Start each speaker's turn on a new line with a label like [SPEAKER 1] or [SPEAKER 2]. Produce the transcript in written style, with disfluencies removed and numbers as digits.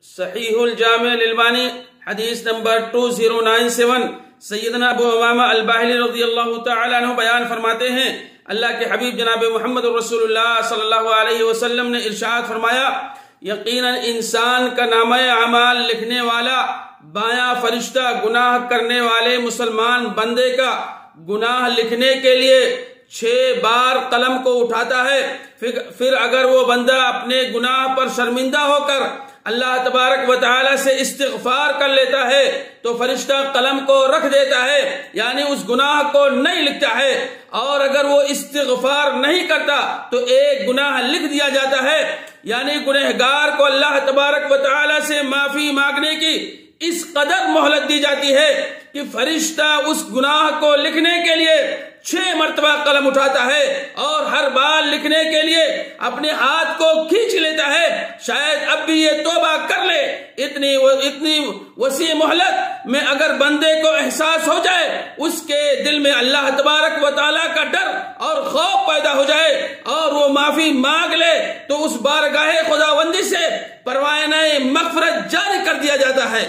[SPEAKER 1] صحیح الجامع للبانی حدیث نمبر 2097 سیدنا ابو امامہ الباہلی رضی اللہ تعالیٰ عنہ بیان فرماتے ہیں، اللہ کے حبیب جناب محمد رسول اللہ صلی اللہ علیہ وسلم نے ارشاد فرمایا، یقیناً انسان کا نامہ اعمال لکھنے والا بایاں فرشتہ گناہ کرنے والے مسلمان بندے کا گناہ لکھنے کے لیے 6 بار قلم کو اٹھاتا ہے، پھر اگر وہ بندہ اپنے گناہ پر شرمندہ ہو کر اللہ تبارک و تعالی سے استغفار کر لیتا ہے تو فرشتہ قلم کو رکھ دیتا ہے، یعنی اس گناہ کو نہیں لکھتا ہے، اور اگر وہ استغفار نہیں کرتا تو ایک گناہ لکھ دیا جاتا ہے، یعنی گنہگار کو اللہ تبارک و تعالی سے معافی مانگنے کی اس قدر مہلت دی جاتی ہے کہ فرشتہ اس گناہ کو لکھنے کے لیے 6 مرتبہ قلم اٹھاتا ہے، اور ہر بار لکھنے کے لیے اپنے ہاتھ کو کھینچ لیتا ہے، شاید اب بھی یہ توبہ کر لے۔ اتنی وسیع مہلت میں اگر بندے کو احساس ہو جائے، اس کے دل میں اللہ تبارک و تعالیٰ کا ڈر اور خوف پیدا ہو جائے اور وہ معافی مانگ لے تو اس بارگاہ خداوندی سے پروانہ مغفرت جاری کر دیا جاتا ہے۔